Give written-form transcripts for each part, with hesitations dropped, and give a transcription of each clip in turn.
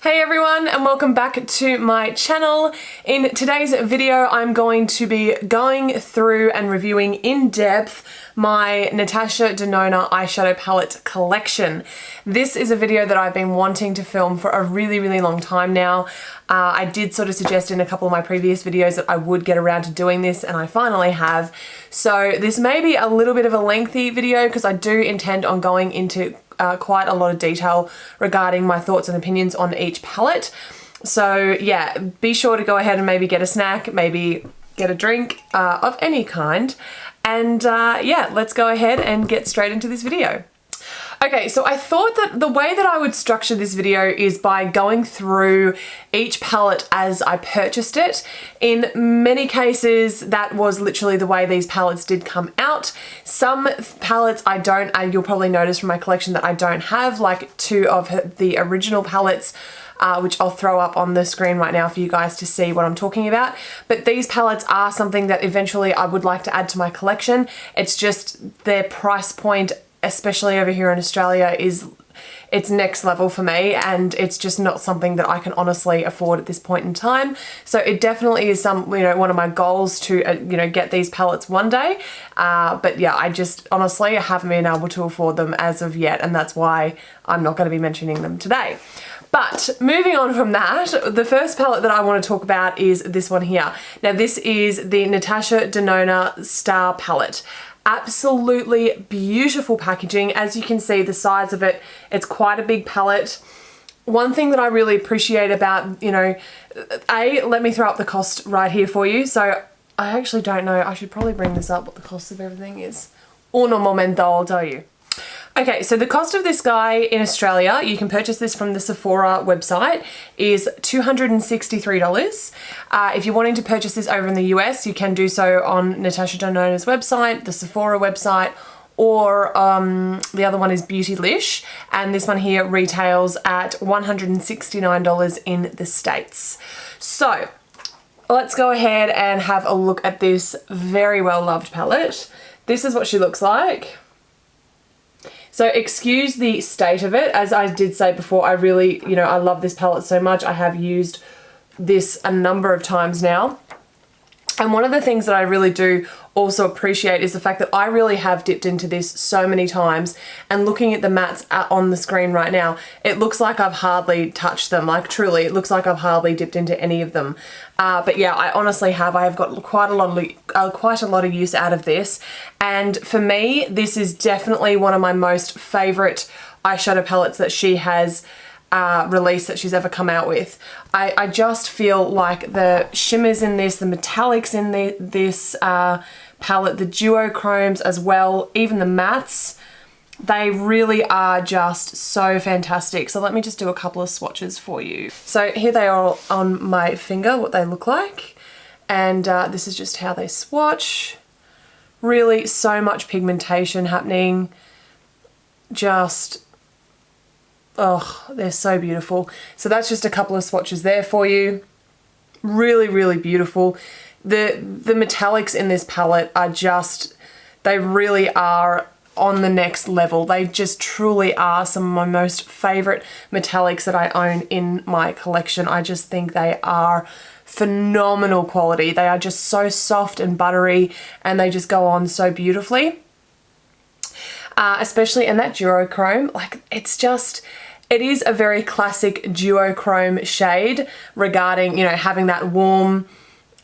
Hey everyone, and welcome back to my channel. In today's video I'm going to be going through and reviewing in depth my Natasha Denona eyeshadow palette collection. This is a video that I've been wanting to film for a really long time now. I did sort of suggest in a couple of my previous videos that I would get around to doing this, and I finally have. So this may be a little bit of a lengthy video because I do intend on going into quite a lot of detail regarding my thoughts and opinions on each palette. So yeah, be sure to go ahead and maybe get a snack, maybe get a drink of any kind. And yeah, let's go ahead and get straight into this video. Okay, so I thought that the way that I would structure this video is by going through each palette as I purchased it. In many cases, that was literally the way these palettes did come out. Some palettes I don't, you'll probably notice from my collection that I don't have, like two of the original palettes, which I'll throw up on the screen right now for you guys to see what I'm talking about. But these palettes are something that eventually I would like to add to my collection. It's just their price point, especially over here in Australia, it's next level for me, and it's just not something that I can honestly afford at this point in time. So it definitely is one of my goals to get these palettes one day. But yeah, I just honestly haven't been able to afford them as of yet, and that's why I'm not going to be mentioning them today. But moving on from that, the first palette that I want to talk about is this one here. Now this is the Natasha Denona Star Palette. Absolutely beautiful packaging. As you can see, the size of it, it's quite a big palette. One thing that I really appreciate about, let me throw up the cost right here for you. So I actually don't know, I should probably bring this up, what the cost of everything is. Uno momento, I'll tell you. Okay, so the cost of this guy in Australia, you can purchase this from the Sephora website, is $263. If you're wanting to purchase this over in the US, you can do so on Natasha Denona's website, the Sephora website, or the other one is Beautylish, and this one here retails at $169 in the States. So let's go ahead and have a look at this very well loved palette. This is what she looks like. So excuse the state of it. As I did say before, I really, I love this palette so much. I have used this a number of times now. And one of the things that I really do also appreciate is the fact that I really have dipped into this so many times, and looking at the mattes on the screen right now, it looks like I've hardly touched them. Like truly, it looks like I've hardly dipped into any of them. But yeah, I honestly have. I have got quite a lot of use out of this. And for me, this is definitely one of my most favorite eyeshadow palettes that she has release that she's ever come out with. I just feel like the shimmers in this, the metallics in this palette, the duochromes as well, even the mattes, they really are just so fantastic. So let me just do a couple of swatches for you. So here they are on my finger, what they look like. And this is just how they swatch. Really so much pigmentation happening. Just, oh, they're so beautiful. So that's just a couple of swatches there for you. Really beautiful. The metallics in this palette are just, they really are on the next level. They just truly are some of my most favorite metallics that I own in my collection. I just think they are phenomenal quality. They are just so soft and buttery, and they just go on so beautifully. Especially in that duochrome, like it is a very classic duochrome shade regarding, having that warm,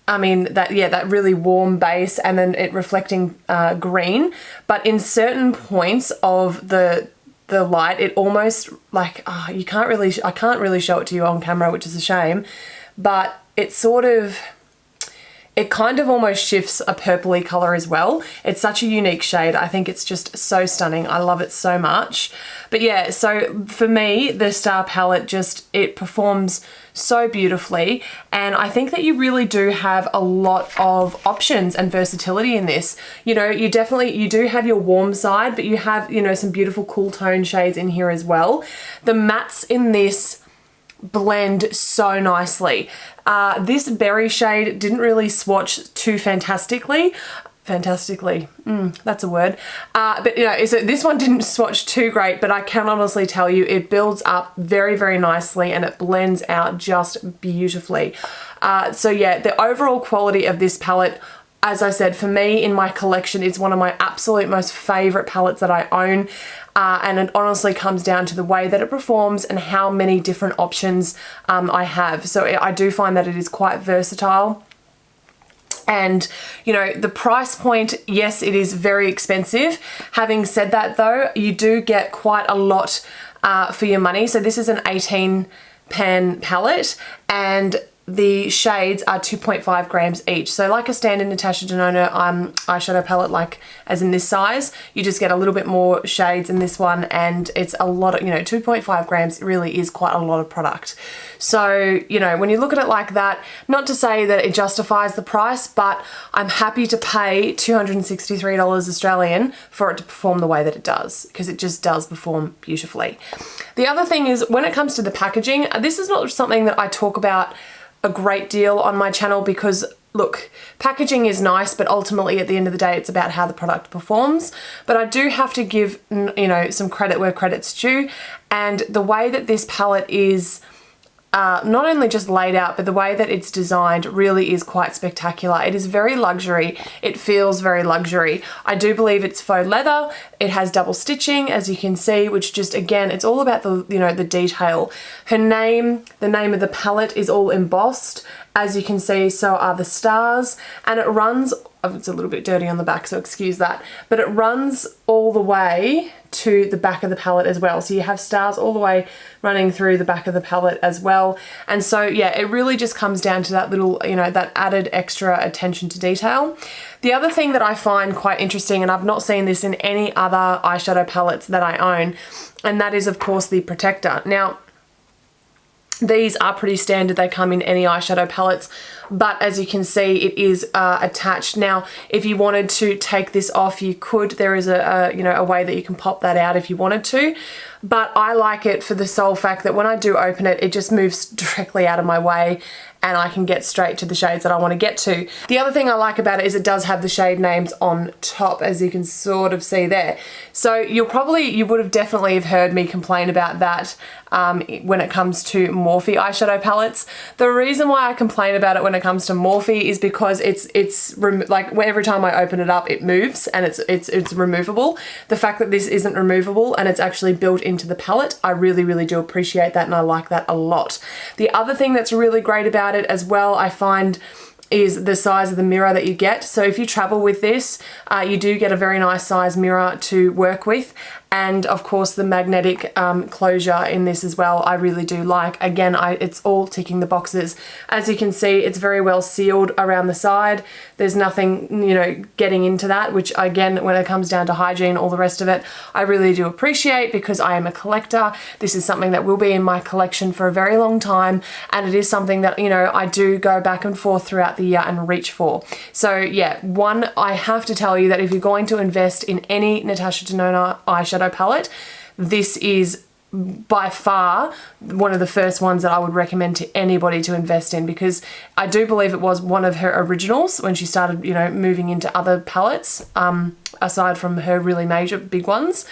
that really warm base, and then it reflecting green. But in certain points of the light, it almost like, I can't really show it to you on camera, which is a shame, but it kind of almost shifts a purpley color as well. It's such a unique shade. I think it's just so stunning. I love it so much. But yeah, so for me, the Star Palette it performs so beautifully. And I think that you really do have a lot of options and versatility in this. You do have your warm side, but you have, some beautiful cool tone shades in here as well. The mattes in this blend so nicely. This berry shade didn't really swatch too fantastically. fantastically. That's a word. But you know, so this one didn't swatch too great, but I can honestly tell you it builds up very, very nicely and it blends out just beautifully. So yeah, the overall quality of this palette, as I said, for me in my collection, is one of my absolute most favorite palettes that I own. And it honestly comes down to the way that it performs and how many different options I have. So I do find that it is quite versatile. And you know, the price point, yes, it is very expensive. Having said that though, you do get quite a lot for your money. So this is an 18 pan palette and the shades are 2.5 grams each. So like a standard Natasha Denona eyeshadow palette, like as in this size, you just get a little bit more shades in this one, and it's a lot of, you know, 2.5 grams really is quite a lot of product. So, you know, when you look at it like that, not to say that it justifies the price, but I'm happy to pay $263 Australian for it to perform the way that it does, because it just does perform beautifully. The other thing is, when it comes to the packaging, this is not something that I talk about a great deal on my channel, because look, packaging is nice, but ultimately at the end of the day, it's about how the product performs. But I do have to give, you know, some credit where credit's due, and the way that this palette is not only just laid out, but the way that it's designed really is quite spectacular. It is very luxury. It feels very luxury. I do believe it's faux leather. It has double stitching, as you can see, which just, again, it's all about the, you know, the detail. Her name, the name of the palette is all embossed, as you can see, so are the stars, and it runs, oh, it's a little bit dirty on the back, so excuse that, but it runs all the way to the back of the palette as well. So you have stars all the way running through the back of the palette as well. And so yeah, it really just comes down to that little, you know, that added extra attention to detail. The other thing that I find quite interesting, and I've not seen this in any other eyeshadow palettes that I own, and that is of course the protector. Now, these are pretty standard, they come in any eyeshadow palettes, but as you can see, it is attached. Now, if you wanted to take this off, you could. There is you know, a way that you can pop that out if you wanted to, but I like it for the sole fact that when I do open it, it just moves directly out of my way and I can get straight to the shades that I want to get to. The other thing I like about it is it does have the shade names on top, as you can sort of see there. So you would have definitely have heard me complain about that when it comes to Morphe eyeshadow palettes. The reason why I complain about it when it comes to Morphe is because it's like every time I open it up, it moves and it's removable. The fact that this isn't removable and it's actually built into the palette, I really, really do appreciate that, and I like that a lot. The other thing that's really great about it as well, I find, is the size of the mirror that you get. So if you travel with this, you do get a very nice size mirror to work with. And of course the magnetic closure in this as well, I really do like. Again, it's all ticking the boxes. As you can see, it's very well sealed around the side. There's nothing, you know, getting into that, which again, when it comes down to hygiene, all the rest of it, I really do appreciate, because I am a collector. This is something that will be in my collection for a very long time. And it is something that, you know, I do go back and forth throughout the year and reach for. So yeah, one, I have to tell you that if you're going to invest in any Natasha Denona eyeshadow palette, this is by far one of the first ones that I would recommend to anybody to invest in, because I do believe it was one of her originals when she started, you know, moving into other palettes, aside from her really major big ones.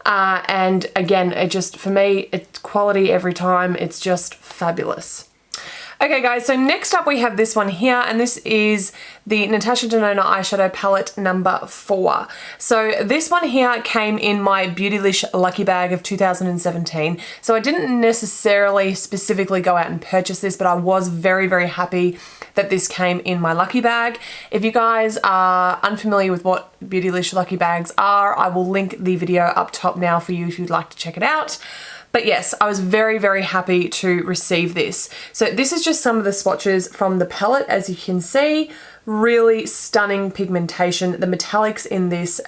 And again, it just, for me, it's quality every time. It's just fabulous. Okay guys, so next up we have this one here, and this is the Natasha Denona eyeshadow palette number 4. So this one here came in my Beautylish lucky bag of 2017. So I didn't necessarily specifically go out and purchase this, but I was very, very happy that this came in my lucky bag. If you guys are unfamiliar with what Beautylish lucky bags are, I will link the video up top now for you if you'd like to check it out. But yes, I was very, very happy to receive this. So this is just some of the swatches from the palette. As you can see, really stunning pigmentation. The metallics in this,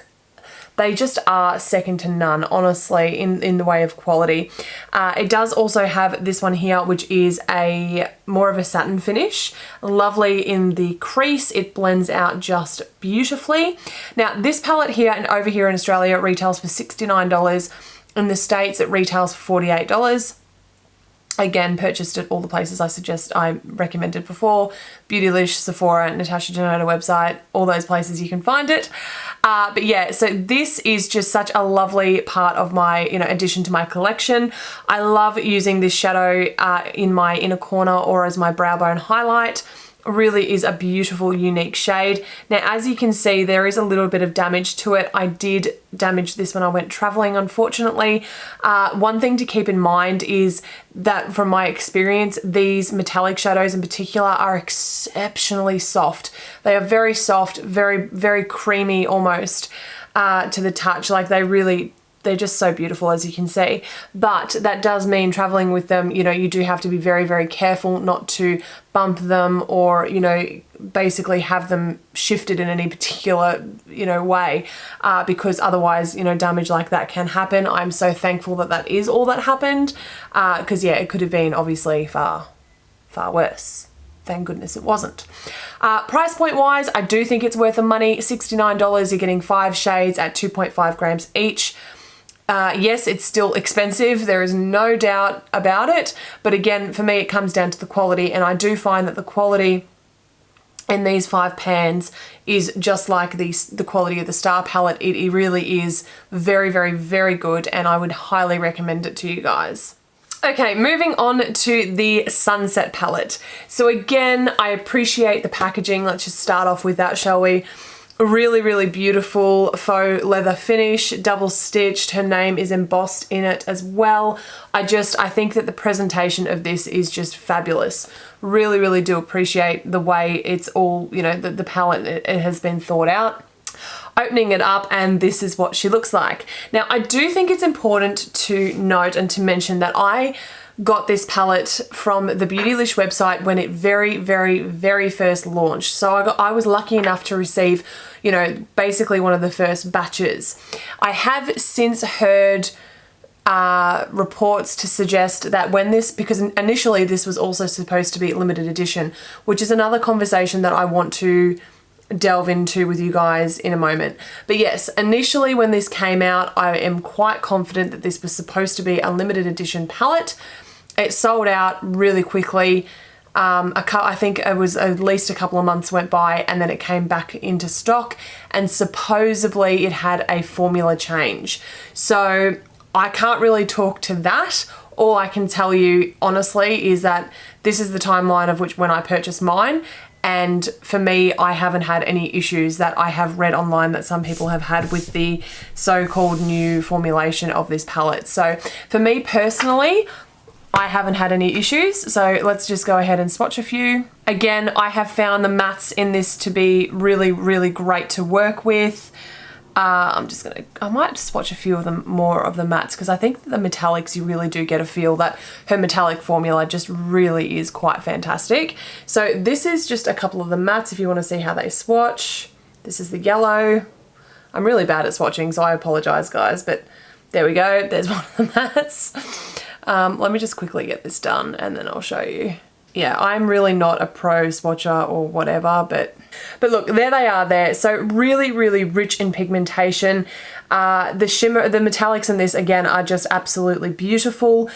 they just are second to none, honestly, in the way of quality. It does also have this one here, which is a more of a satin finish. Lovely in the crease. It blends out just beautifully. Now, this palette here and over here in Australia retails for $69. In the States, it retails for $48. Again, purchased at all the places I recommended before. Beautylish, Sephora, Natasha Denona website, all those places you can find it. But yeah, so this is just such a lovely part of my, addition to my collection. I love using this shadow in my inner corner or as my brow bone highlight. Really is a beautiful, unique shade. Now, as you can see, there is a little bit of damage to it. I did damage this when I went traveling, unfortunately. One thing to keep in mind is that from my experience, these metallic shadows in particular are exceptionally soft. They are very soft, very, very creamy almost to the touch. Like they're just so beautiful, as you can see. But that does mean traveling with them, you do have to be very, very careful not to bump them or, basically have them shifted in any particular, way, because otherwise, damage like that can happen. I'm so thankful that that is all that happened, because yeah, it could have been obviously far, far worse. Thank goodness it wasn't. Price point wise, I do think it's worth the money. $69, you're getting 5 shades at 2.5 grams each. Yes, it's still expensive, there is no doubt about it, but again, for me it comes down to the quality, and I do find that the quality in these 5 pans is just like the quality of the Star palette. It really is very, very, very good, and I would highly recommend it to you guys. Okay, moving on to the Sunset palette. So again, I appreciate the packaging. Let's just start off with that, shall we? Really, really beautiful faux leather finish, double stitched. Her name is embossed in it as well. I think that the presentation of this is just fabulous. Really, really do appreciate the way it's all, the palette, it has been thought out. Opening it up, and this is what she looks like. Now, I do think it's important to note and to mention that I got this palette from the Beautylish website when it very, very, very first launched. So I was lucky enough to receive, basically one of the first batches. I have since heard reports to suggest that because initially this was also supposed to be limited edition, which is another conversation that I want to delve into with you guys in a moment. But yes, initially when this came out, I am quite confident that this was supposed to be a limited edition palette. It sold out really quickly. I think it was at least a couple of months went by, and then it came back into stock, and supposedly it had a formula change. So I can't really talk to that. All I can tell you honestly is that this is the timeline of when I purchased mine. And for me, I haven't had any issues that I have read online that some people have had with the so-called new formulation of this palette. So for me personally, I haven't had any issues, so let's just go ahead and swatch a few. Again, I have found the mattes in this to be really, really great to work with. I might swatch a few of them, more of the mattes, because I think the metallics, you really do get a feel that her metallic formula just really is quite fantastic. So this is just a couple of the mattes if you want to see how they swatch. This is the yellow. I'm really bad at swatching, so I apologize guys, but there we go. There's one of the mattes. Let me just quickly get this done and then I'll show you. Yeah, I'm really not a pro swatcher or whatever, but look, there they are there. So really, really rich in pigmentation. The shimmer, the metallics in this again are just absolutely beautiful.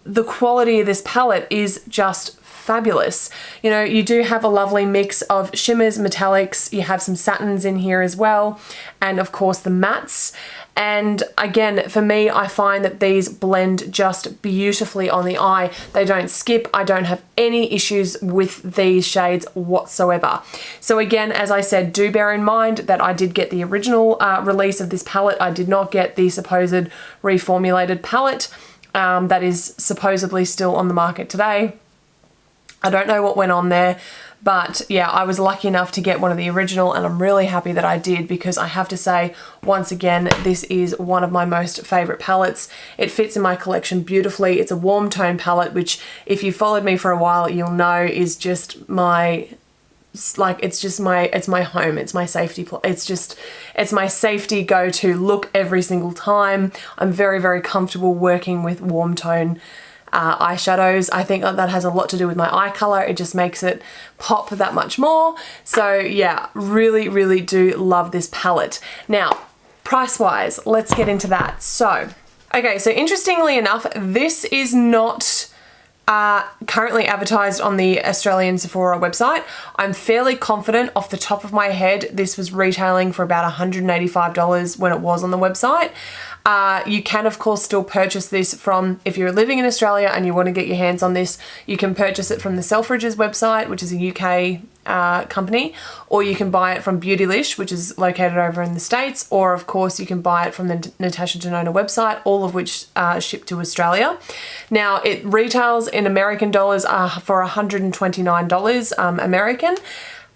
The quality of this palette is just fabulous. You do have a lovely mix of shimmers, metallics, you have some satins in here as well, and of course the mattes. And again, for me, I find that these blend just beautifully on the eye. They don't skip. I don't have any issues with these shades whatsoever. So again, as I said, do bear in mind that I did get the original release of this palette. I did not get the supposed reformulated palette that is supposedly still on the market today. I don't know what went on there, but yeah, I was lucky enough to get one of the original, and I'm really happy that I did, because I have to say, once again, this is one of my most favorite palettes. It fits in my collection beautifully. It's a warm tone palette, which if you followed me for a while, you'll know is just my, it's my home. It's my safety. It's my safety go-to look every single time. I'm very, very comfortable working with warm tone eyeshadows. I think that has a lot to do with my eye color. It just makes it pop that much more. So yeah, really, really do love this palette. Now, price wise, let's get into that. So, okay, so interestingly enough, this is not currently advertised on the Australian Sephora website. I'm fairly confident off the top of my head this was retailing for about $185 when it was on the website. You can of course still purchase this from, if you're living in Australia and you want to get your hands on this, you can purchase it from the Selfridges website, which is a UK company, or you can buy it from Beautylish, which is located over in the States, or of course you can buy it from the Natasha Denona website, all of which ship to Australia. Now it retails in American dollars for $129 American.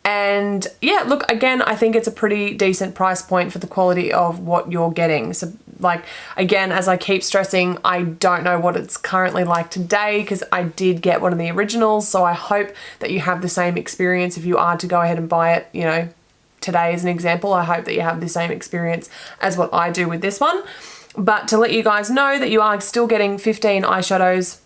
And yeah, look, again, I think it's a pretty decent price point for the quality of what you're getting. So like, again, as I keep stressing, I don't know what it's currently like today because I did get one of the originals. So I hope that you have the same experience if you are to go ahead and buy it, you know, today as an example. I hope that you have the same experience as what I do with this one. But to let you guys know that you are still getting 15 eyeshadows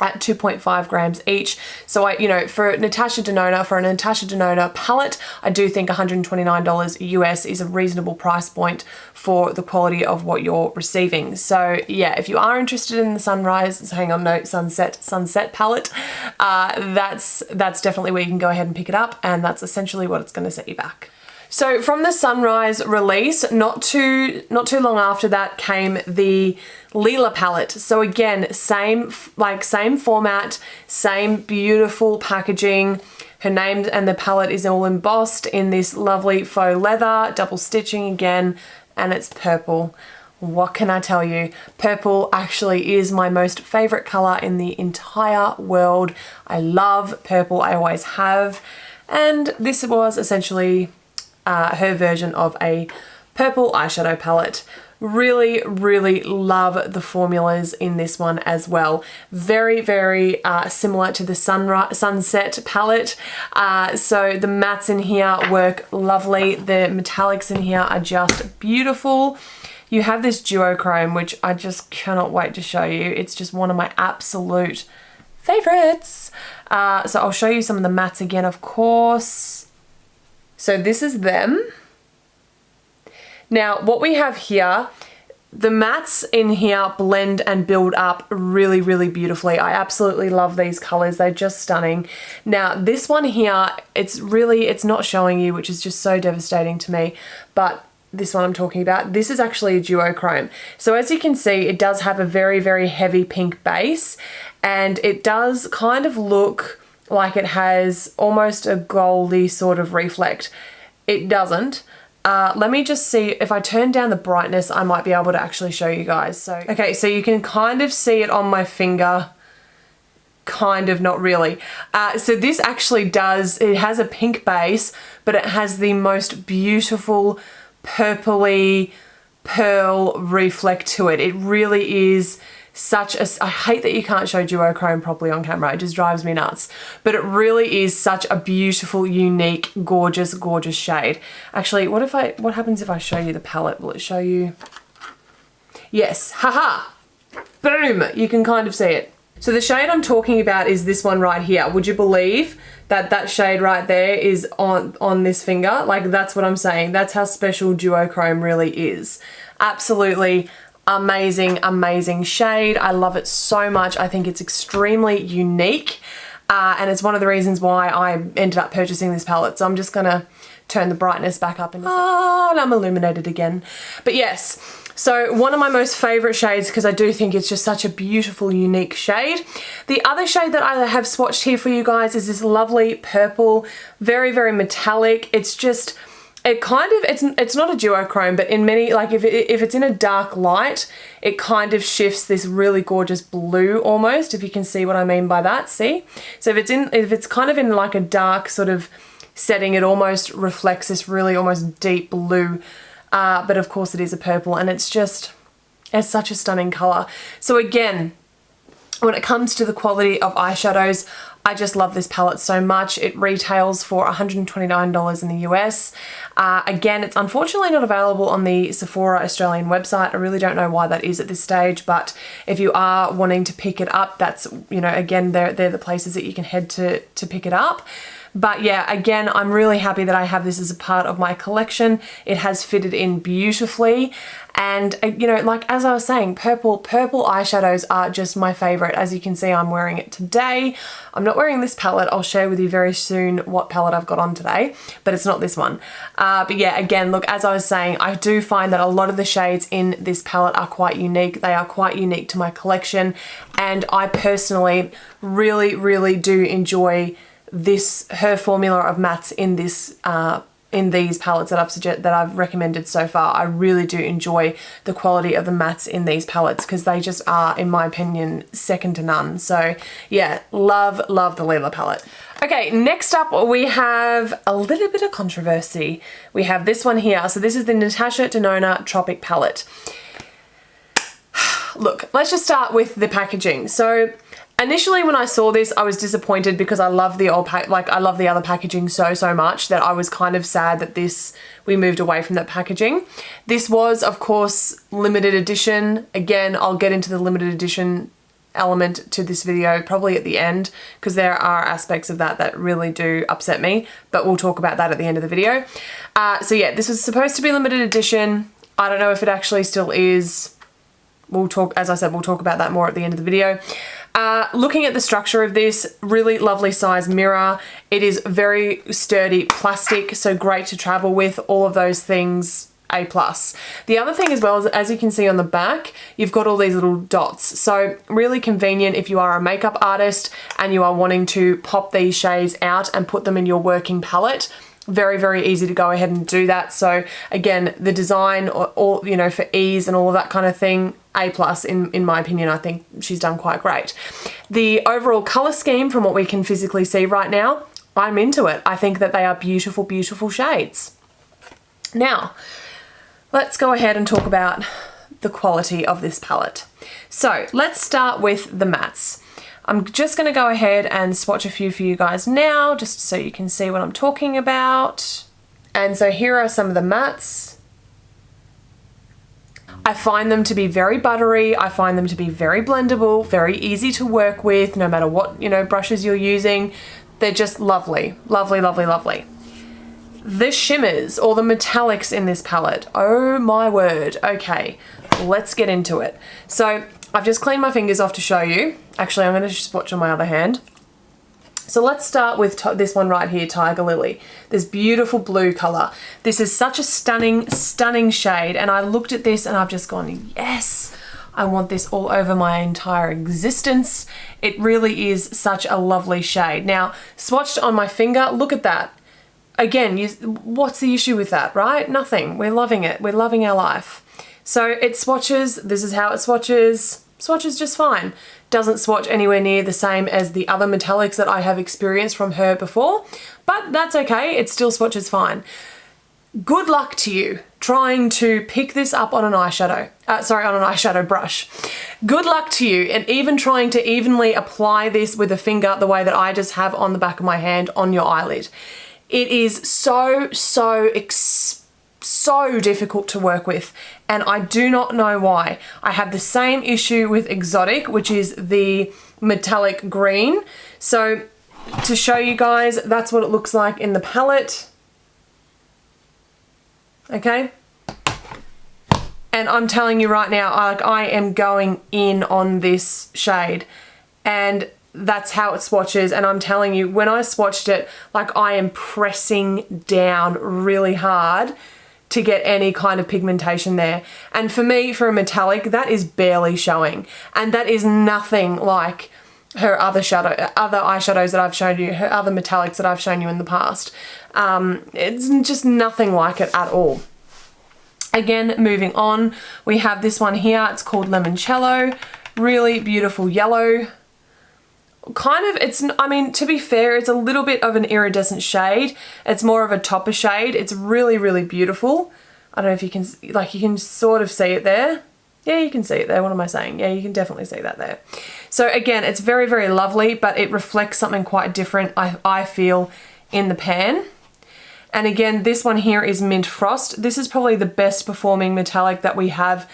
at 2.5 grams each. So you know, for a Natasha Denona palette, I do think $129 US is a reasonable price point for the quality of what you're receiving. So yeah, if you are interested in the sunset palette, that's definitely where you can go ahead and pick it up, and that's essentially what it's going to set you back. So from the Sunrise release, not too long after that came the Lila Palette. So again, same format, same beautiful packaging. Her name and the palette is all embossed in this lovely faux leather, double stitching again, and it's purple. What can I tell you? Purple actually is my most favorite color in the entire world. I love purple, I always have. And this was essentially her version of a purple eyeshadow palette. Really, really love the formulas in this one as well. Very, very similar to the Sunset palette. So the mattes in here work lovely. The metallics in here are just beautiful. You have this duochrome, which I just cannot wait to show you. It's just one of my absolute favorites. So I'll show you some of the mattes again, of course. So this is them. Now what we have here, the mattes in here blend and build up really, really beautifully. I absolutely love these colors. They're just stunning. Now this one here, it's not showing you, which is just so devastating to me, but this one I'm talking about, this is actually a duochrome. So as you can see, it does have a very, very heavy pink base, and it does kind of look like it has almost a goldy sort of reflect. It doesn't. Let me just see if I turn down the brightness, I might be able to actually show you guys. So, okay, so you can kind of see it on my finger, kind of, not really. So this actually does, it has a pink base, but it has the most beautiful purpley pearl reflect to it. It really is such a, I hate that you can't show duochrome properly on camera, it just drives me nuts, but it really is such a beautiful, unique, gorgeous, gorgeous shade. Actually, what happens if I show you the palette? Will it show you? Yes, haha, boom, you can kind of see it. So the shade I'm talking about is this one right here. Would you believe that that shade right there is on this finger? Like, that's what I'm saying. That's how special duochrome really is. Absolutely amazing, amazing shade. I love it so much. I think it's extremely unique, and it's one of the reasons why I ended up purchasing this palette. So I'm just gonna turn the brightness back up and I'm illuminated again. But yes, so one of my most favorite shades, because I do think it's just such a beautiful, unique shade. The other shade that I have swatched here for you guys is this lovely purple, very, very metallic. It's just, it kind of, it's not a duochrome, but in many, like if it's in a dark light, it kind of shifts this really gorgeous blue almost, if you can see what I mean by that, see? So if it's kind of in like a dark sort of setting, it almost reflects this really almost deep blue, but of course it is a purple, and it's just, it's such a stunning color. So again, when it comes to the quality of eyeshadows, I just love this palette so much. It retails for $129 in the US. Again, it's unfortunately not available on the Sephora Australian website. I really don't know why that is at this stage, but if you are wanting to pick it up, that's, you know, again, they're the places that you can head to pick it up. But yeah, again, I'm really happy that I have this as a part of my collection. It has fitted in beautifully. And you know, like as I was saying, purple eyeshadows are just my favorite. As you can see, I'm wearing it today. I'm not wearing this palette. I'll share with you very soon what palette I've got on today, but it's not this one. But yeah, again, look, as I was saying, I do find that a lot of the shades in this palette are quite unique. They are quite unique to my collection. And I personally really do enjoy her formula of mattes in this in these palettes that I've recommended so far. I really do enjoy the quality of the mattes in these palettes because they just are, in my opinion, second to none. So yeah, love the Lila palette. Okay, next up we have a little bit of controversy. We have this one here. So this is the Natasha Denona Tropic Palette. Look, let's just start with the packaging. So initially when I saw this, I was disappointed because I love the old I love the other packaging so much that I was kind of sad that we moved away from that packaging. This was, of course, limited edition. Again, I'll get into the limited edition element to this video probably at the end because there are aspects of that really do upset me, but we'll talk about that at the end of the video. So yeah, this was supposed to be limited edition. I don't know if it actually still is. We'll talk, as I said, we'll talk about that more at the end of the video. Looking at the structure of this, really lovely size mirror. It is very sturdy plastic, so great to travel with, all of those things, A+. The other thing as well is, as you can see on the back, you've got all these little dots. So really convenient if you are a makeup artist and you are wanting to pop these shades out and put them in your working palette. Very easy to go ahead and do that. So again, the design, all you know, for ease and all of that kind of thing, A+ in my opinion. I think she's done quite great. The overall color scheme, from what we can physically see right now, I'm into it. I think that they are beautiful shades. Now, let's go ahead and talk about the quality of this palette. So let's start with the mattes. I'm just going to go ahead and swatch a few for you guys now, just so you can see what I'm talking about. And so here are some of the mattes. I find them to be very buttery. I find them to be very blendable, very easy to work with, no matter what, you know, brushes you're using. They're just lovely. Lovely. The shimmers or the metallics in this palette. Oh my word. Okay, let's get into it. So I've just cleaned my fingers off to show you. Actually, I'm going to swatch on my other hand. So let's start with this one right here, Tiger Lily. This beautiful blue color. This is such a stunning shade, and I looked at this and I've just gone, yes, I want this all over my entire existence. It really is such a lovely shade. Now, swatched on my finger, look at that. Again, what's the issue with that, right? Nothing. We're loving it. We're loving our life. So it swatches, this is how it swatches. Swatches just fine. Doesn't swatch anywhere near the same as the other metallics that I have experienced from her before, but that's okay, it still swatches fine. Good luck to you trying to pick this up on an eyeshadow, on an eyeshadow brush. Good luck to you, and even trying to evenly apply this with a finger the way that I just have on the back of my hand on your eyelid. It is so difficult to work with, and I do not know why. I have the same issue with Exotic, which is the metallic green. So to show you guys, that's what it looks like in the palette. Okay, and I'm telling you right now, I am going in on this shade, and that's how it swatches. And I'm telling you, when I swatched it, like, I am pressing down really hard to get any kind of pigmentation there. And for me, for a metallic, that is barely showing, and that is nothing like her other eyeshadows that I've shown you, her other metallics that I've shown you in the past. It's just nothing like it at all. Again, moving on, we have this one here. It's called Limoncello. Really beautiful yellow. Kind of, I mean, to be fair, it's a little bit of an iridescent shade. It's more of a topper shade. It's really beautiful. I don't know if you can, like, you can sort of see it there. Yeah, you can see it there. What am I saying? Yeah, you can definitely see that there. So again, it's very lovely, but it reflects something quite different, I feel, in the pan. And again, this one here is Mint Frost. This is probably the best performing metallic that we have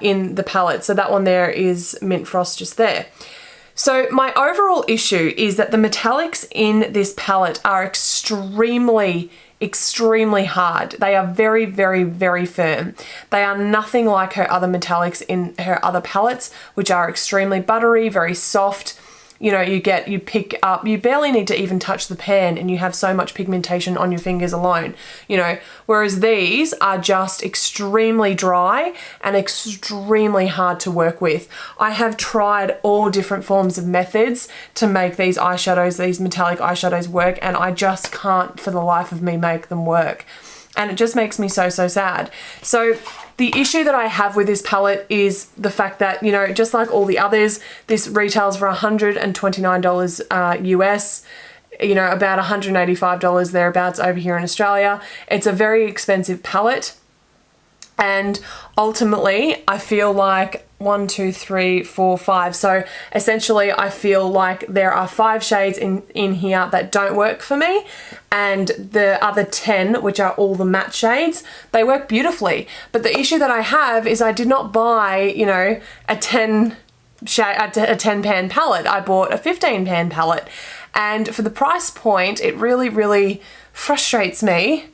in the palette. So that one there is Mint Frost just there. So my overall issue is that the metallics in this palette are extremely hard. They are very, very, very firm. They are nothing like her other metallics in her other palettes, which are extremely buttery, very soft. You know, you pick up, you barely need to even touch the pan and you have so much pigmentation on your fingers alone, you know, whereas these are just extremely dry and extremely hard to work with. I have tried all different forms of methods to make these eyeshadows, these metallic eyeshadows work, and I just can't for the life of me make them work. And it just makes me so, so sad. So the issue that I have with this palette is the fact that, you know, just like all the others, this retails for $129 US, you know, about $185 thereabouts over here in Australia. It's a very expensive palette. And ultimately, I feel like 1, 2, 3, 4, 5. So essentially, I feel like there are 5 shades in here that don't work for me. And the other 10, which are all the matte shades, they work beautifully. But the issue that I have is I did not buy, you know, a 10 pan palette. I bought a 15 pan palette. And for the price point, it really, really frustrates me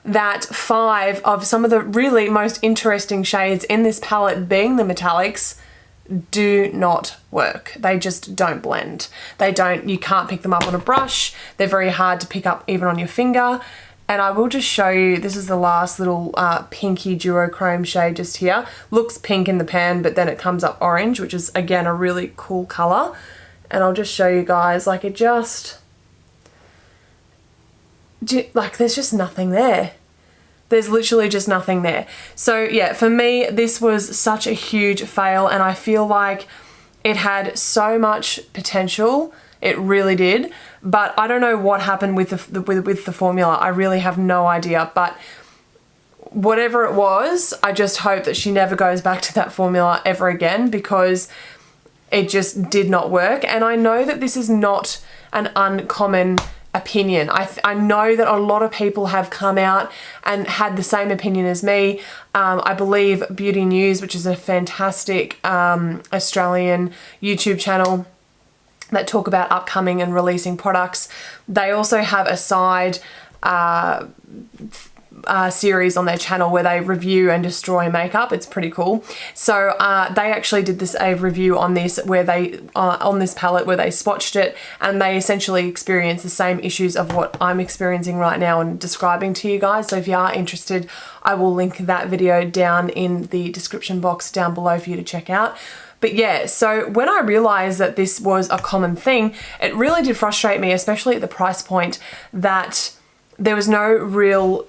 that 5 of some of the really most interesting shades in this palette, being the metallics, do not work. They just don't blend. They don't, you can't pick them up on a brush. They're very hard to pick up even on your finger. And I will just show you, this is the last little pinky duochrome shade just here. Looks pink in the pan, but then it comes up orange, which is again a really cool color. And I'll just show you guys, like, it just, like, there's just nothing there. There's literally just nothing there. So yeah, for me, this was such a huge fail, and I feel like it had so much potential. It really did. But I don't know what happened with the formula. I really have no idea. But whatever it was, I just hope that she never goes back to that formula ever again, because it just did not work. And I know that this is not an uncommon opinion. I know that a lot of people have come out and had the same opinion as me. I believe Beauty News, which is a fantastic Australian YouTube channel that talk about upcoming and releasing products, they also have a side series on their channel where they review and destroy makeup. It's pretty cool. So they actually did a review on this where they on this palette where they swatched it, and they essentially experienced the same issues of what I'm experiencing right now and describing to you guys. So if you are interested, I will link that video down in the description box down below for you to check out. But yeah, so when I realized that this was a common thing, it really did frustrate me, especially at the price point, that there was no real,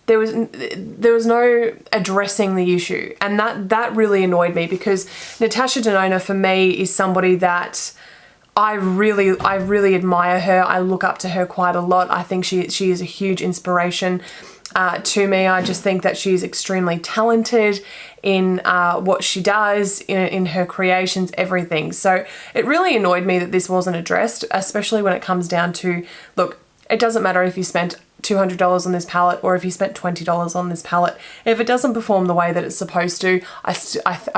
there was no addressing the issue. And that really annoyed me, because Natasha Denona for me is somebody that I really admire her. I look up to her quite a lot. I think she is a huge inspiration to me. I just think that she's extremely talented in what she does, in her creations, everything. So it really annoyed me that this wasn't addressed, especially when it comes down to, look, it doesn't matter if you spent $200 on this palette or if you spent $20 on this palette. If it doesn't perform the way that it's supposed to, I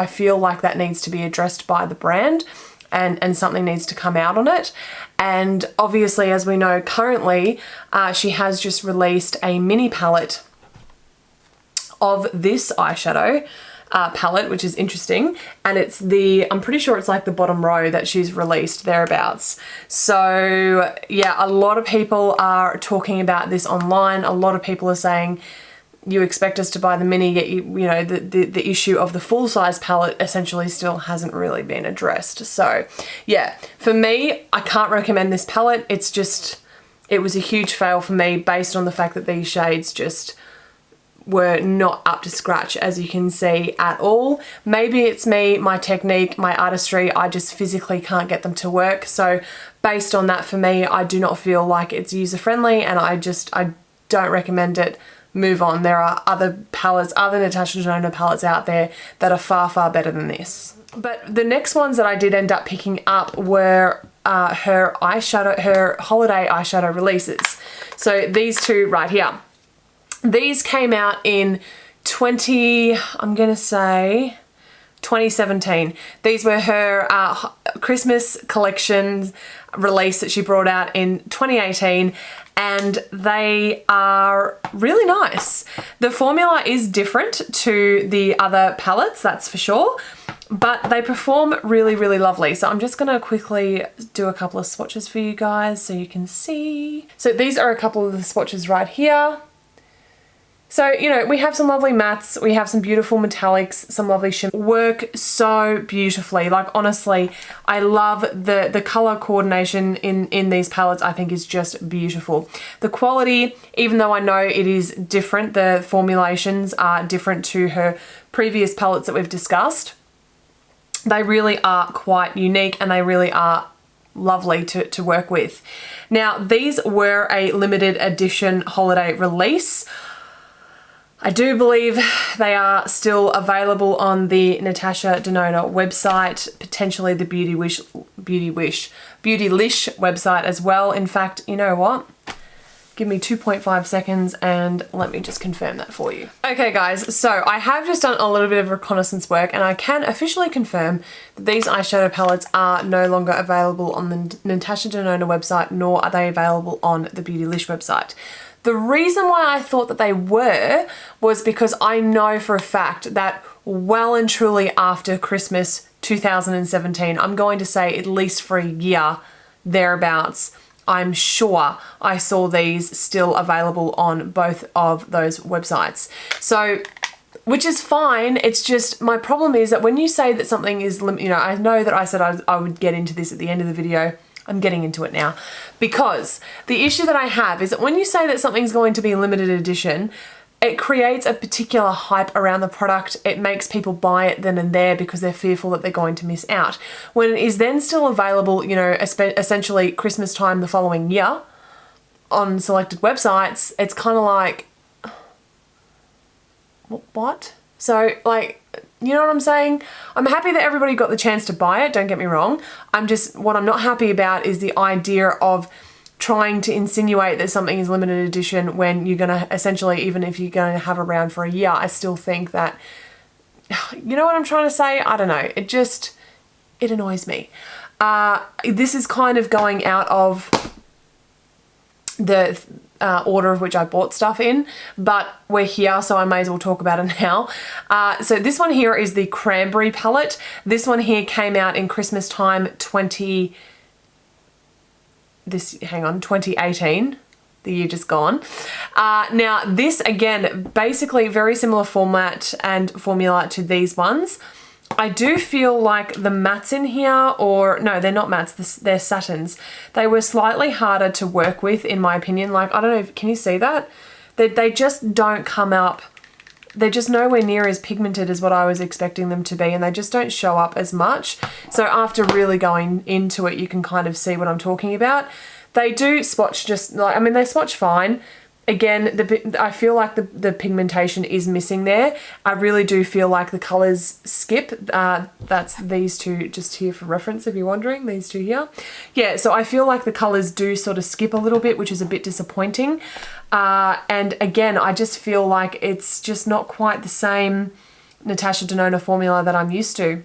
feel like that needs to be addressed by the brand, and something needs to come out on it. And obviously, as we know currently, she has just released a mini palette of this eyeshadow palette, which is interesting, and it's I'm pretty sure it's like the bottom row that she's released thereabouts. So yeah, a lot of people are talking about this online. A lot of people are saying, you expect us to buy the mini, yet you know the issue of the full size palette essentially still hasn't really been addressed. So yeah, for me, I can't recommend this palette. It was a huge fail for me based on the fact that these shades just were not up to scratch, as you can see, at all. Maybe it's me, my technique, my artistry, I just physically can't get them to work. So based on that, for me, I do not feel like it's user-friendly, and I don't recommend it. Move on. There are other palettes, other Natasha Denona palettes out there that are far, far better than this. But the next ones that I did end up picking up were her holiday eyeshadow releases. So these two right here. These came out in I'm gonna say 2017. These were her Christmas collections release that she brought out in 2018, and they are really nice. The formula is different to the other palettes, that's for sure, but they perform really, really lovely. So I'm just gonna quickly do a couple of swatches for you guys so you can see. So these are a couple of the swatches right here. So, you know, we have some lovely mattes, we have some beautiful metallics, some lovely shimmer. Work so beautifully. Like, honestly, I love the color coordination in these palettes. I think is just beautiful. The quality, even though I know it is different, the formulations are different to her previous palettes that we've discussed, they really are quite unique and they really are lovely to work with. Now, these were a limited edition holiday release. I do believe they are still available on the Natasha Denona website, potentially the Beautylish website as well. In fact, you know what? Give me 2.5 seconds and let me just confirm that for you. Okay guys, so I have just done a little bit of reconnaissance work and I can officially confirm that these eyeshadow palettes are no longer available on the Natasha Denona website, nor are they available on the Beautylish website. The reason why I thought that they were was because I know for a fact that well and truly after Christmas 2017, I'm going to say at least for a year thereabouts, I'm sure I saw these still available on both of those websites. So, which is fine, it's just, my problem is that when you say that something is, you know, I know that I said I would get into this at the end of the video. I'm getting into it now, because the issue that I have is that when you say that something's going to be limited edition, it creates a particular hype around the product. It makes people buy it then and there because they're fearful that they're going to miss out. When it is then still available, you know, essentially Christmas time the following year on selected websites, it's kind of like, what? So, like, you know what I'm saying? I'm happy that everybody got the chance to buy it, don't get me wrong. What I'm not happy about is the idea of trying to insinuate that something is limited edition when you're gonna essentially, even if you're gonna have around for a year, I still think that, you know what I'm trying to say? I don't know, it annoys me. This is kind of going out of the order of which I bought stuff in, but we're here, so I may as well talk about it now. So this one here is the Cranberry palette. This one here came out in Christmas time 2018, the year just gone. Now this, again, basically very similar format and formula to these ones. I do feel like the mattes in here, or no, they're not mattes, they're satins. They were slightly harder to work with, in my opinion. Like, I don't know, can you see that? They just don't come up. They're just nowhere near as pigmented as what I was expecting them to be, and they just don't show up as much. So after really going into it, you can kind of see what I'm talking about. They do swatch just like, I mean, they swatch fine. Again, I feel like the pigmentation is missing there. I really do feel like the colors skip. That's these two just here for reference, if you're wondering, these two here. Yeah, so I feel like the colors do sort of skip a little bit, which is a bit disappointing. And again, I just feel like it's just not quite the same Natasha Denona formula that I'm used to.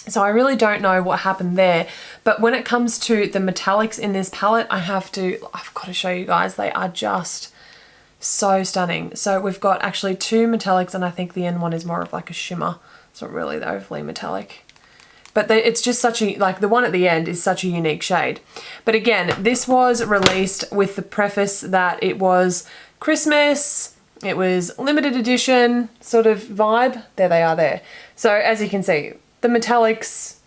So I really don't know what happened there. But when it comes to the metallics in this palette, I've got to show you guys, they are just so stunning. So we've got actually two metallics, and I think the end one is more of like a shimmer. It's not really overly metallic. But it's just such a, like the one at the end is such a unique shade. But again, this was released with the preface that it was Christmas, it was limited edition sort of vibe. There they are there. So as you can see, the metallics,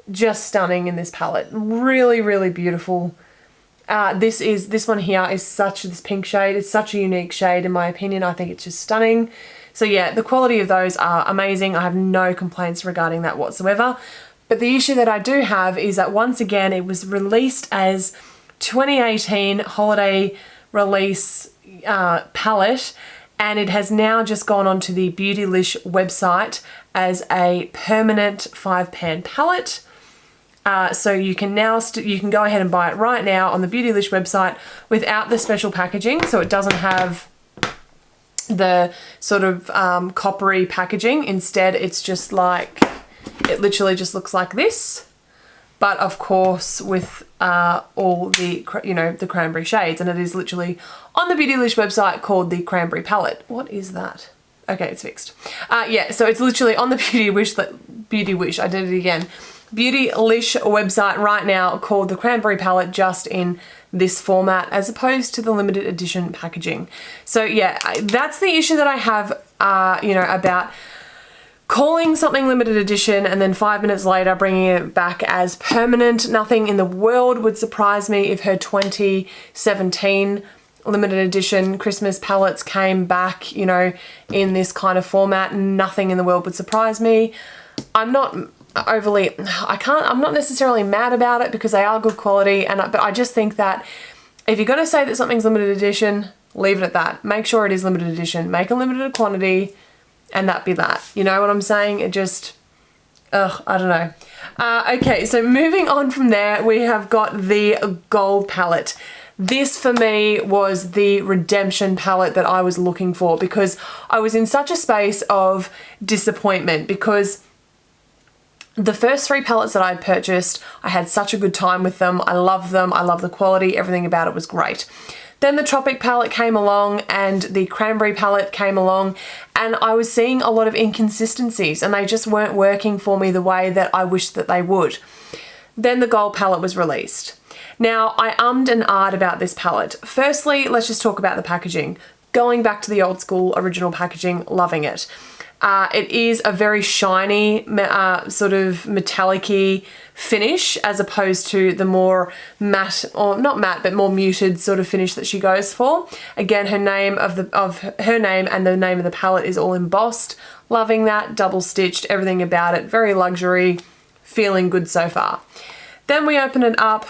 just stunning in this palette. Really, really beautiful. This one here is this pink shade. It's such a unique shade in my opinion. I think it's just stunning. So yeah, the quality of those are amazing. I have no complaints regarding that whatsoever. But the issue that I do have is that once again, it was released as 2018 holiday release palette, and it has now just gone onto the Beautylish website as a permanent 5-pan palette. So you can now you can go ahead and buy it right now on the Beautylish website without the special packaging. So it doesn't have the sort of coppery packaging. Instead, it's just like, it literally just looks like this. But of course with all the, you know, the cranberry shades, and it is literally on the Beautylish website called the Cranberry Palette. What is that? Okay, it's fixed. Yeah, so it's literally on the Beautylish, I did it again. Beautylish website right now called the Cranberry Palette, just in this format as opposed to the limited edition packaging. So yeah, that's the issue that I have, you know, about calling something limited edition and then 5 minutes later bringing it back as permanent. Nothing in the world would surprise me if her 2017 limited edition Christmas palettes came back, you know, in this kind of format. Nothing in the world would surprise me. I'm not overly, I'm not necessarily mad about it because they are good quality, but I just think that if you're going to say that something's limited edition, leave it at that. Make sure it is limited edition. Make a limited quantity. And that be that. You know what I'm saying? It just, ugh, I don't know. Okay, so moving on from there, we have got the gold palette. This for me was the redemption palette that I was looking for, because I was in such a space of disappointment, because the first 3 palettes that I'd purchased, I had such a good time with them. I love them. I love the quality. Everything about it was great. Then the Tropic palette came along and the Cranberry palette came along, and I was seeing a lot of inconsistencies and they just weren't working for me the way that I wished that they would. Then the gold palette was released. Now, I ummed and ahed about this palette. Firstly, let's just talk about the packaging. Going back to the old school original packaging, loving it. It is a very shiny, sort of metallic-y finish, as opposed to the more matte, or not matte, but more muted sort of finish that she goes for. Again, her name her name and the name of the palette is all embossed. Loving that, double stitched, everything about it, very luxury, feeling good so far. Then we open it up,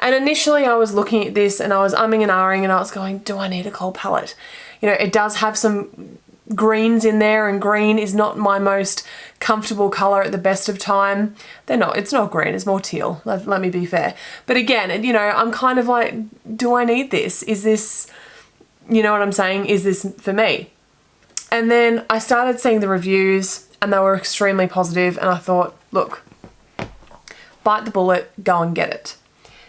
and initially I was looking at this and I was umming and ahhing and I was going, do I need a gold palette? You know, it does have some greens in there, and green is not my most comfortable color at the best of time. It's not green, it's more teal, let me be fair. But again, you know, I'm kind of like, do I need this? Is this, you know what I'm saying? Is this for me? And then I started seeing the reviews and they were extremely positive, and I thought, look, bite the bullet, go and get it.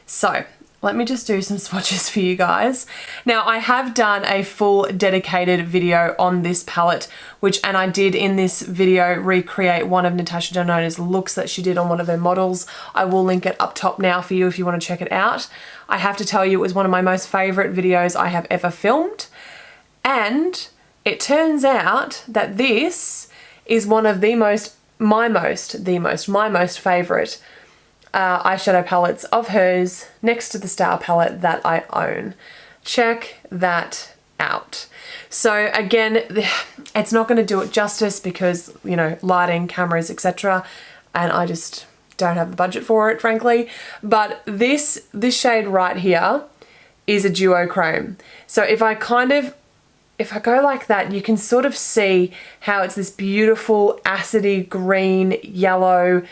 So let me just do some swatches for you guys. Now, I have done a full dedicated video on this palette, and I did in this video recreate one of Natasha Denona's looks that she did on one of her models. I will link it up top now for you if you want to check it out. I have to tell you, it was one of my most favorite videos I have ever filmed. And it turns out that this is one of my most favorite eyeshadow palettes of hers, next to the Star palette that I own. Check that out. So again, it's not going to do it justice because, you know, lighting, cameras, etc. And I just don't have the budget for it, frankly. But this shade right here is a duochrome. So if I go like that, you can sort of see how it's this beautiful acidy green, yellow,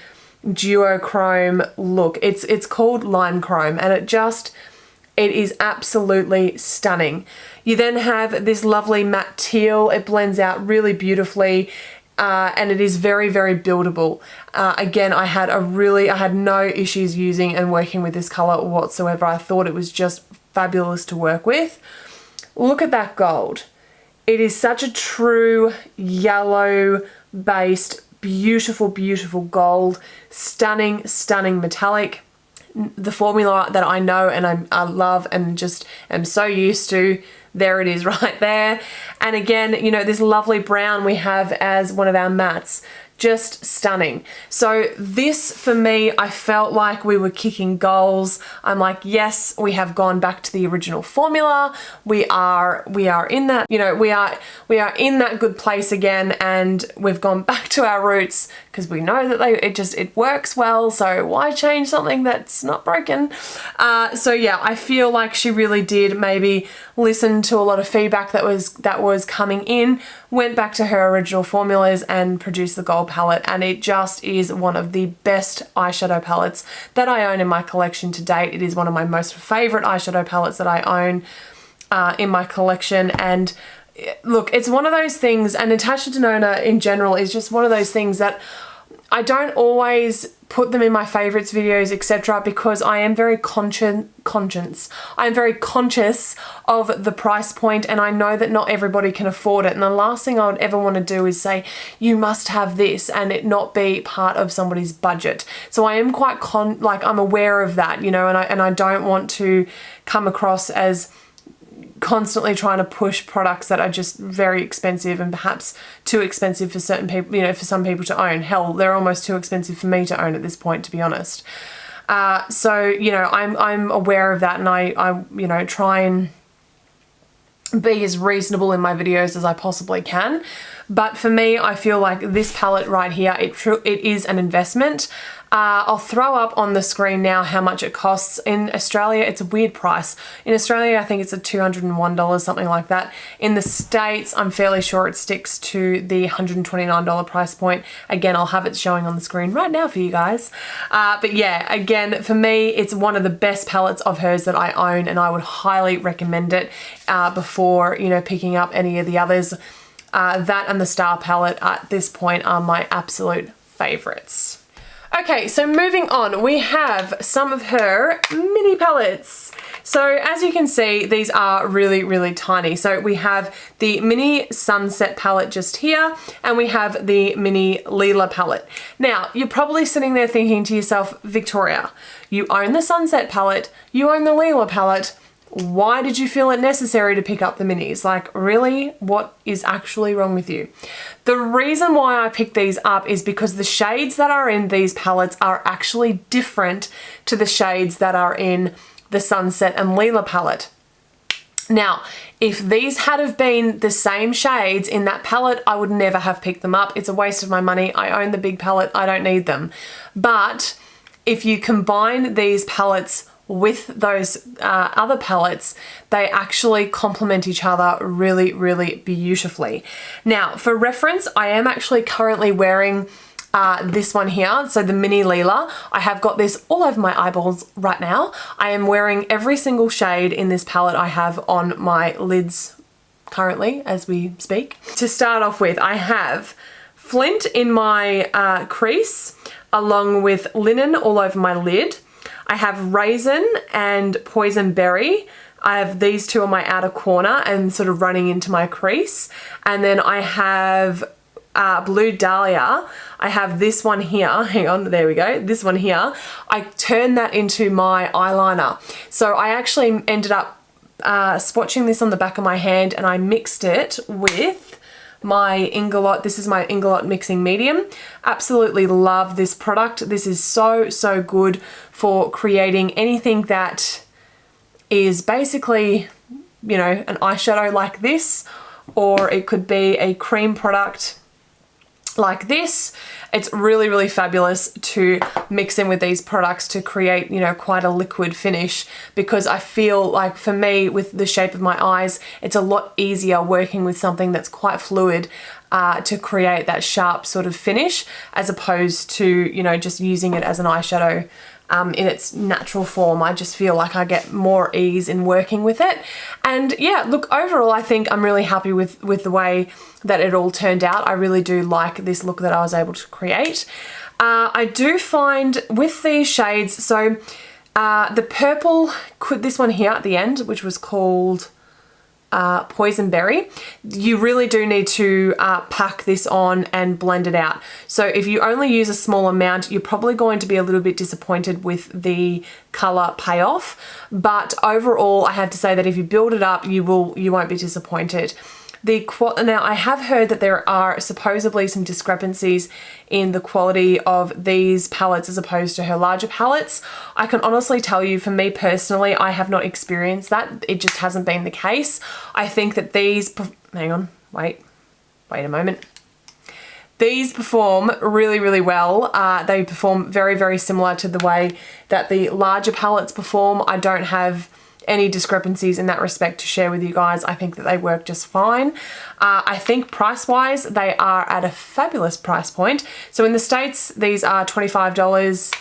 duochrome look. It's called lime chrome, and it is absolutely stunning. You then have this lovely matte teal. It blends out really beautifully, and it is very, very buildable. Again, I had no issues using and working with this color whatsoever. I thought it was just fabulous to work with. Look at that gold. It is such a true yellow based, beautiful, beautiful gold. Stunning, stunning metallic. The formula that I know and I love and just am so used to, there it is right there. And again, you know, this lovely brown we have as one of our mattes. Just stunning. So this, for me, I felt like we were kicking goals. I'm like, yes, we have gone back to the original formula. We are in that, you know, we are in that good place again, and we've gone back to our roots because we know that it works well. So why change something that's not broken? So yeah, I feel like she really did maybe listen to a lot of feedback that was coming in, went back to her original formulas and produced the gold palette, and it just is one of the best eyeshadow palettes that I own in my collection to date. It is one of my most favorite eyeshadow palettes that I own in my collection, and look, it's one of those things, and Natasha Denona in general is just one of those things that I don't always put them in my favorites videos, etc., because I am very I'm very conscious of the price point, and I know that not everybody can afford it. And the last thing I would ever want to do is say, you must have this, and it not be part of somebody's budget. So I am quite I'm aware of that, you know, and I don't want to come across as constantly trying to push products that are just very expensive and perhaps too expensive for certain people, you know, for some people to own. Hell, they're almost too expensive for me to own at this point, to be honest. So, you know, I'm aware of that, and I you know, try and be as reasonable in my videos as I possibly can. But for me, I feel like this palette right here, it is an investment. I'll throw up on the screen now how much it costs. In Australia, it's a weird price. In Australia, I think it's $201, something like that. In the States, I'm fairly sure it sticks to the $129 price point. Again, I'll have it showing on the screen right now for you guys. But yeah, again, for me, it's one of the best palettes of hers that I own, and I would highly recommend it before, you know, picking up any of the others. That and the Star palette at this point are my absolute favorites. Okay, so moving on, we have some of her mini palettes. So as you can see, these are really, really tiny. So we have the mini Sunset palette just here, and we have the mini Lila palette. Now, you're probably sitting there thinking to yourself, Victoria, you own the Sunset palette, you own the Lila palette, why did you feel it necessary to pick up the minis? Like, really? What is actually wrong with you? The reason why I picked these up is because the shades that are in these palettes are actually different to the shades that are in the Sunset and Lila palette. Now, if these had have been the same shades in that palette, I would never have picked them up. It's a waste of my money. I own the big palette. I don't need them. But if you combine these palettes with those other palettes, they actually complement each other really, really beautifully. Now, for reference, I am actually currently wearing this one here, so the mini Lila. I have got this all over my eyeballs right now. I am wearing every single shade in this palette I have on my lids currently as we speak. To start off with, I have Flint in my crease, along with Linen all over my lid. I have Raisin and Poison Berry. I have these two on my outer corner and sort of running into my crease. And then I have Blue Dahlia. I have this one here. Hang on, there we go. This one here. I turned that into my eyeliner. So I actually ended up swatching this on the back of my hand, and I mixed it with my Inglot. This is my Inglot mixing medium. Absolutely love this product. This is so, so good for creating anything that is basically, you know, an eyeshadow like this, or it could be a cream product like this. It's really, really fabulous to mix in with these products to create, you know, quite a liquid finish, because I feel like for me, with the shape of my eyes, it's a lot easier working with something that's quite fluid to create that sharp sort of finish, as opposed to, you know, just using it as an eyeshadow in its natural form. I just feel like I get more ease in working with it. And yeah, look, overall, I think I'm really happy with the way that it all turned out. I really do like this look that I was able to create. I do find with these shades, so the purple, this one here at the end, which was called Poison Berry, you really do need to pack this on and blend it out. So if you only use a small amount, you're probably going to be a little bit disappointed with the color payoff. But overall, I have to say that if you build it up, you won't be disappointed. Now, I have heard that there are supposedly some discrepancies in the quality of these palettes as opposed to her larger palettes. I can honestly tell you, for me personally, I have not experienced that. It just hasn't been the case. I think that these, hang on, wait a moment. These perform really, really well. They perform very, very similar to the way that the larger palettes perform. I don't have any discrepancies in that respect to share with you guys. I think that they work just fine. I think price-wise, they are at a fabulous price point. So in the States, these are $25.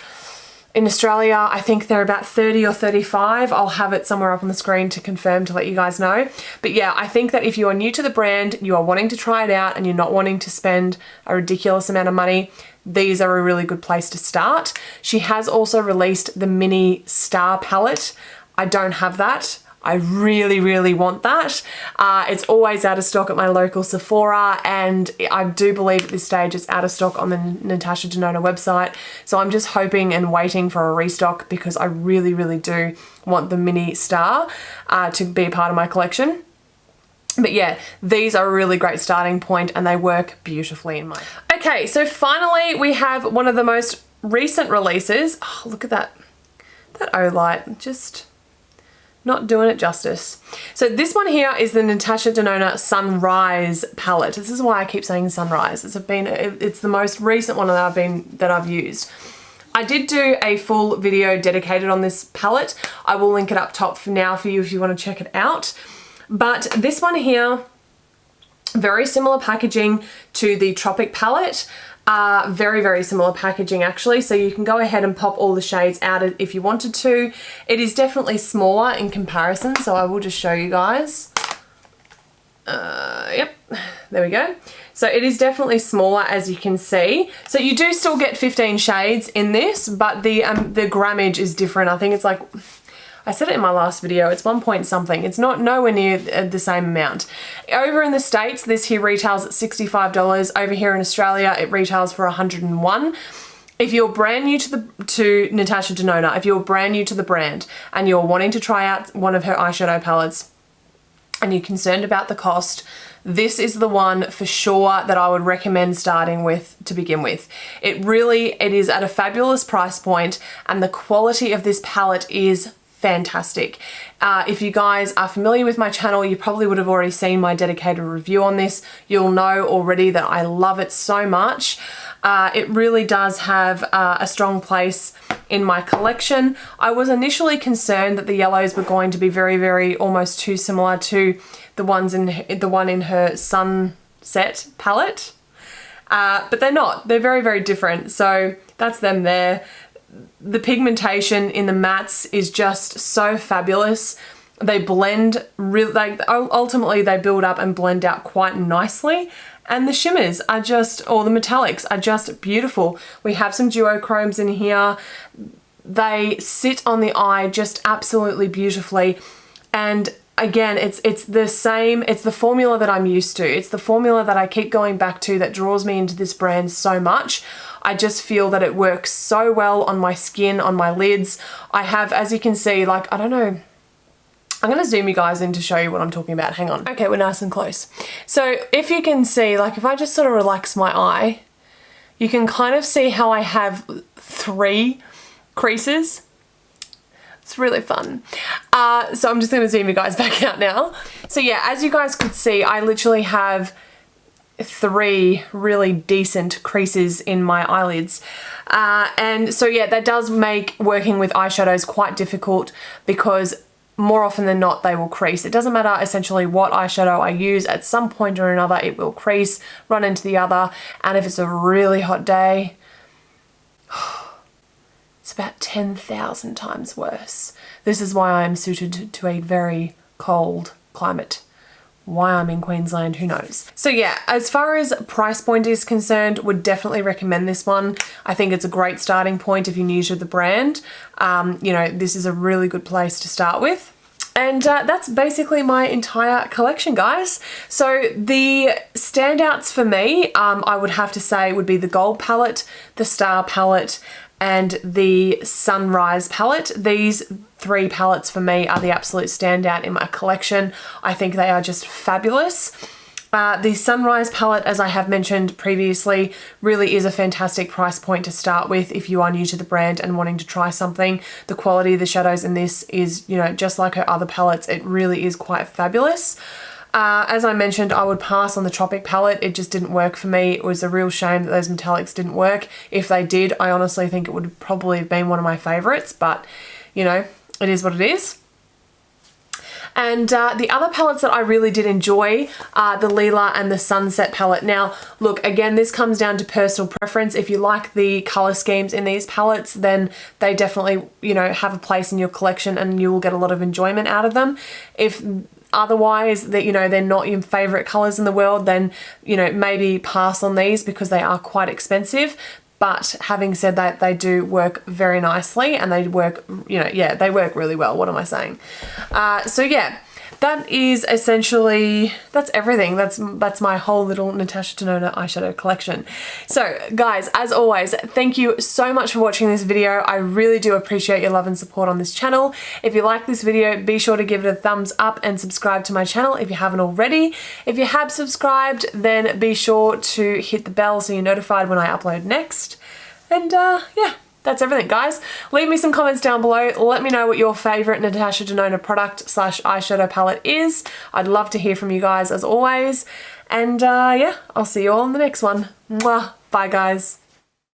In Australia, I think they're about 30 or 35. I'll have it somewhere up on the screen to confirm to let you guys know. But yeah, I think that if you are new to the brand, you are wanting to try it out and you're not wanting to spend a ridiculous amount of money, these are a really good place to start. She has also released the mini star palette. I don't have that. I really, really want that. It's always out of stock at my local Sephora, and I do believe at this stage it's out of stock on the Natasha Denona website. So I'm just hoping and waiting for a restock because I really, really do want the mini star to be a part of my collection. But yeah, these are a really great starting point and they work beautifully in mine. Okay, so finally we have one of the most recent releases. Oh, look at that. That O-light, just not doing it justice. So this one here is the Natasha Denona Sunrise palette. This is why I keep saying sunrise. It's the most recent one that I've used. I did do a full video dedicated on this palette. I will link it up top for now for you if you want to check it out. But this one here, very similar packaging to the Tropic Palette. Very, very similar packaging actually, so you can go ahead and pop all the shades out if you wanted to. It is definitely smaller in comparison, so I will just show you guys. Yep, there we go. So it is definitely smaller, as you can see. So you do still get 15 shades in this, but the grammage is different. I think it's like, I said it in my last video, it's 1 point something. It's not nowhere near the same amount. Over in the States, this here retails at $65. Over here in Australia, it retails for $101. If you're brand new to Natasha Denona, if you're brand new to the brand and you're wanting to try out one of her eyeshadow palettes and you're concerned about the cost, this is the one for sure that I would recommend starting with to begin with. It is at a fabulous price point and the quality of this palette is fantastic. If you guys are familiar with my channel, you probably would have already seen my dedicated review on this. You'll know already that I love it so much. It really does have a strong place in my collection. I was initially concerned that the yellows were going to be very, very almost too similar to the one in her Sunset palette, but they're not. They're very, very different. So that's them there. The pigmentation in the mattes is just so fabulous. They blend ultimately they build up and blend out quite nicely. And the shimmers are just, or the metallics are just beautiful. We have some duochromes in here. They sit on the eye just absolutely beautifully. And again, it's the same, it's the formula that I'm used to. It's the formula that I keep going back to that draws me into this brand so much. I just feel that it works so well on my skin, on my lids. I have, as you can see, like, I don't know, I'm going to zoom you guys in to show you what I'm talking about. Hang on. Okay, we're nice and close. So if you can see, like if I just sort of relax my eye, you can kind of see how I have 3 creases. It's really fun. So I'm just going to zoom you guys back out now. So yeah, as you guys could see, I literally have 3 really decent creases in my eyelids. And so yeah, that does make working with eyeshadows quite difficult because more often than not they will crease. It doesn't matter essentially what eyeshadow I use, at some point or another it will crease, run into the other, and if it's a really hot day, it's about 10,000 times worse. This is why I am suited to a very cold climate. Why I'm in Queensland, who knows. So yeah, as far as price point is concerned, would definitely recommend this one. I think it's a great starting point if you're new to the brand. You know, this is a really good place to start with. And that's basically my entire collection, guys. So the standouts for me, I would have to say would be the Gold palette, the Star palette, and the Sunrise palette. These 3 palettes for me are the absolute standout in my collection. I think they are just fabulous. The Sunrise palette, as I have mentioned previously, really is a fantastic price point to start with if you are new to the brand and wanting to try something. The quality of the shadows in this is, you know, just like her other palettes, it really is quite fabulous. As I mentioned, I would pass on the Tropic palette. It just didn't work for me. It was a real shame that those metallics didn't work. If they did, I honestly think it would probably have been one of my favorites, but you know, it is what it is. And the other palettes that I really did enjoy are the Lila and the Sunset palette. Now, look, again, this comes down to personal preference. If you like the color schemes in these palettes, then they definitely, you know, have a place in your collection and you will get a lot of enjoyment out of them. If otherwise, that, you know, they're not your favorite colors in the world, then, you know, maybe pass on these because they are quite expensive. But having said that, they do work very nicely and they work, you know, yeah, they work really well. What am I saying? So yeah, that is essentially, that's everything. That's my whole little Natasha Denona eyeshadow collection. So guys, as always, thank you so much for watching this video. I really do appreciate your love and support on this channel. If you like this video, be sure to give it a thumbs up and subscribe to my channel if you haven't already. If you have subscribed, then be sure to hit the bell so you're notified when I upload next. And yeah. That's everything, guys. Leave me some comments down below. Let me know what your favorite Natasha Denona product / eyeshadow palette is. I'd love to hear from you guys as always. And yeah, I'll see you all in the next one. Mwah. Bye, guys.